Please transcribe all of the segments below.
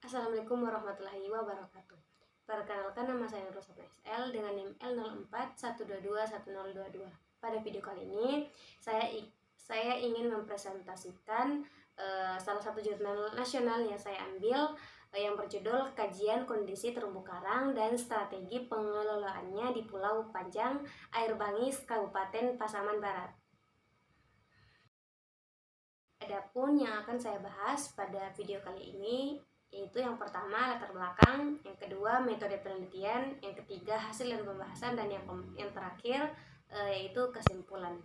Assalamualaikum warahmatullahi wabarakatuh. Perkenalkan, nama saya Nur Sofna SL dengan NIM L0412211022. Pada video kali ini saya ingin mempresentasikan salah satu jurnal nasional yang saya ambil yang berjudul Kajian Kondisi Terumbu Karang dan Strategi Pengelolaannya di Pulau Panjang, Air Bangis, Kabupaten Pasaman Barat. Adapun yang akan saya bahas pada video kali ini yaitu yang pertama latar belakang, yang kedua metode penelitian, yang ketiga hasil dan pembahasan, dan yang terakhir yaitu kesimpulan.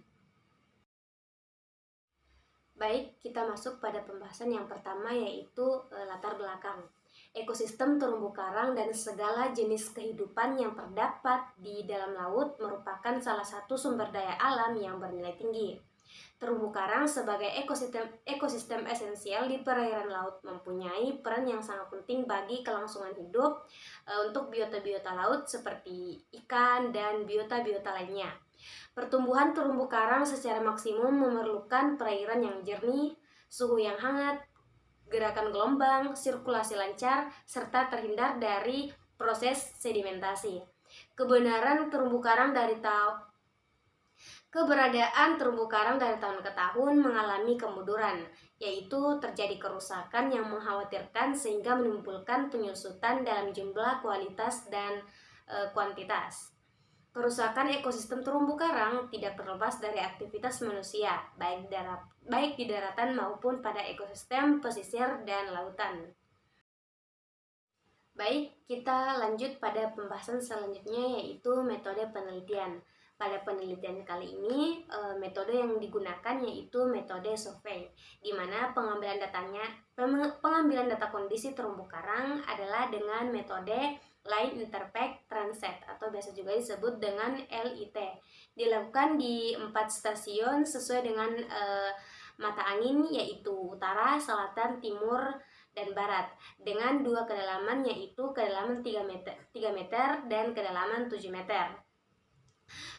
Baik, kita masuk pada pembahasan yang pertama yaitu latar belakang. Ekosistem terumbu karang dan segala jenis kehidupan yang terdapat di dalam laut merupakan salah satu sumber daya alam yang bernilai tinggi. Terumbu karang sebagai ekosistem esensial di perairan laut mempunyai peran yang sangat penting bagi kelangsungan hidup untuk biota-biota laut seperti ikan dan biota-biota lainnya. Pertumbuhan terumbu karang secara maksimum memerlukan perairan yang jernih, suhu yang hangat, gerakan gelombang, sirkulasi lancar, serta terhindar dari proses sedimentasi. Keberadaan terumbu karang dari tahun ke tahun mengalami kemunduran, yaitu terjadi kerusakan yang mengkhawatirkan sehingga menimbulkan penyusutan dalam jumlah, kualitas, dan kuantitas. Kerusakan ekosistem terumbu karang tidak terlepas dari aktivitas manusia, baik di daratan maupun pada ekosistem pesisir dan lautan. Baik, kita lanjut pada pembahasan selanjutnya yaitu metode penelitian. Pada penelitian kali ini, metode yang digunakan yaitu metode survei, di mana pengambilan data kondisi terumbu karang adalah dengan metode Line Interface Transect atau biasa juga disebut dengan LIT. Dilakukan di 4 stasiun sesuai dengan mata angin yaitu utara, selatan, timur, dan barat dengan 2 kedalaman yaitu kedalaman 3 meter dan kedalaman 7 meter.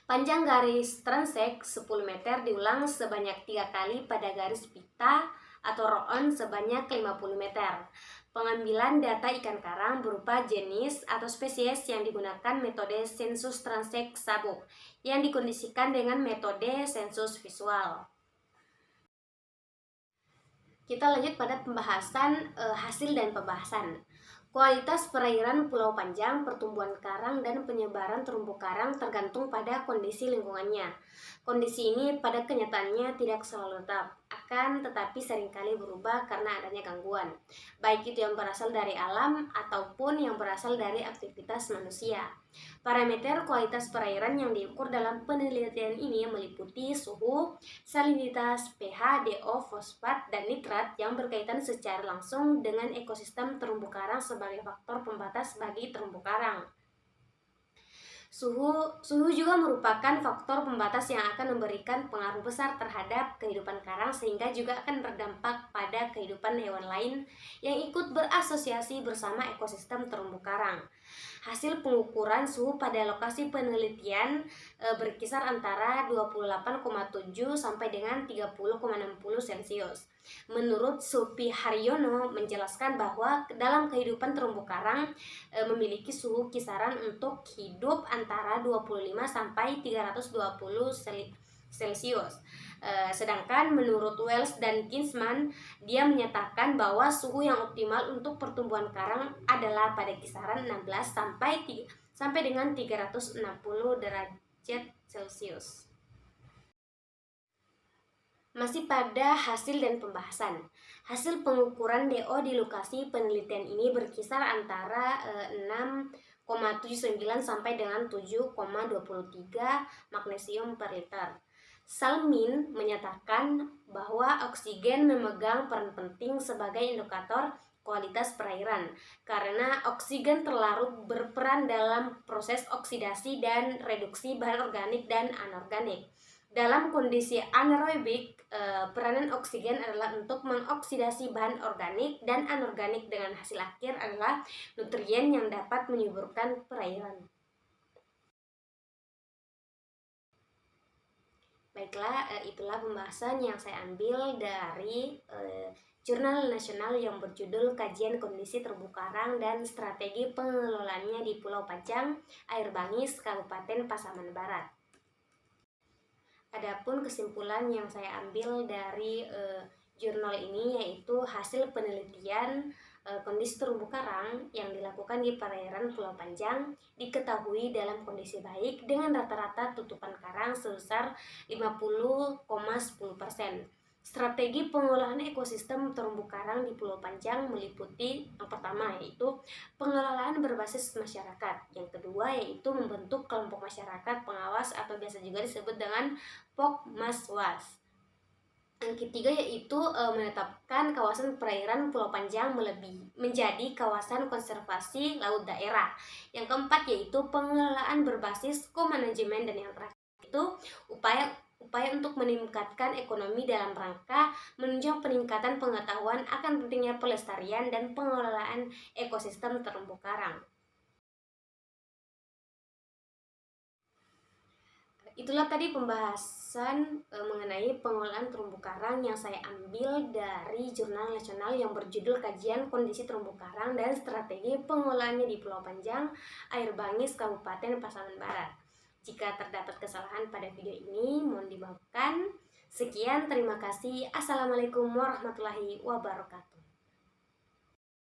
Panjang garis transect 10 meter diulang sebanyak 3 kali pada garis pita atau roll-on sebanyak 50 meter. Pengambilan data ikan karang berupa jenis atau spesies yang digunakan metode sensus transect sabuk yang dikondisikan dengan metode sensus visual. Kita lanjut pada pembahasan hasil dan pembahasan. Kualitas perairan Pulau Panjang, pertumbuhan karang, dan penyebaran terumbu karang tergantung pada kondisi lingkungannya. Kondisi ini pada kenyataannya tidak selalu tetap, akan tetapi seringkali berubah karena adanya gangguan, baik itu yang berasal dari alam ataupun yang berasal dari aktivitas manusia. Parameter kualitas perairan yang diukur dalam penelitian ini meliputi suhu, salinitas, pH, DO, fosfat, dan nitrat yang berkaitan secara langsung dengan ekosistem terumbu karang sebagai faktor pembatas bagi terumbu karang. Suhu juga merupakan faktor pembatas yang akan memberikan pengaruh besar terhadap kehidupan karang sehingga juga akan berdampak pada kehidupan hewan lain yang ikut berasosiasi bersama ekosistem terumbu karang. Hasil pengukuran suhu pada lokasi penelitian berkisar antara 28,7 sampai dengan 30,60 Celcius. Menurut Supi Haryono menjelaskan bahwa dalam kehidupan terumbu karang memiliki suhu kisaran untuk hidup antara 25 sampai 320 Celcius. Sedangkan menurut Wells dan Kinsman, dia menyatakan bahwa suhu yang optimal untuk pertumbuhan karang adalah pada kisaran 16 sampai dengan 360 derajat Celcius. Masih pada hasil dan pembahasan. Hasil pengukuran DO di lokasi penelitian ini berkisar antara 6,79 sampai dengan 7,23 magnesium per liter. Salmin menyatakan bahwa oksigen memegang peran penting sebagai indikator kualitas perairan karena oksigen terlarut berperan dalam proses oksidasi dan reduksi bahan organik dan anorganik. Dalam kondisi anaerobik, peranan oksigen adalah untuk mengoksidasi bahan organik dan anorganik dengan hasil akhir adalah nutrien yang dapat menyuburkan perairan. Baiklah, itulah pembahasan yang saya ambil dari jurnal nasional yang berjudul Kajian Kondisi Terumbu Karang dan Strategi Pengelolaannya di Pulau Panjang, Air Bangis, Kabupaten Pasaman Barat. Adapun kesimpulan yang saya ambil dari jurnal ini yaitu hasil penelitian kondisi terumbu karang yang dilakukan di perairan Pulau Panjang diketahui dalam kondisi baik dengan rata-rata tutupan karang sebesar 50,10%. Strategi pengolahan ekosistem terumbu karang di Pulau Panjang meliputi yang pertama yaitu pengelolaan berbasis masyarakat, yang kedua yaitu membentuk kelompok masyarakat pengawas atau biasa juga disebut dengan Pokmaswas. Yang ketiga yaitu menetapkan kawasan perairan Pulau Panjang menjadi kawasan konservasi laut daerah. Yang keempat yaitu pengelolaan berbasis komanajemen, dan yang terakhir itu upaya untuk meningkatkan ekonomi dalam rangka menunjang peningkatan pengetahuan akan pentingnya pelestarian dan pengelolaan ekosistem terumbu karang. Itulah tadi pembahasan mengenai pengelolaan terumbu karang yang saya ambil dari jurnal nasional yang berjudul Kajian Kondisi Terumbu Karang dan Strategi Pengolahannya di Pulau Panjang, Air Bangis, Kabupaten Pasaman Barat. Jika terdapat kesalahan pada video ini, mohon dimaafkan. Sekian, terima kasih. Assalamualaikum warahmatullahi wabarakatuh.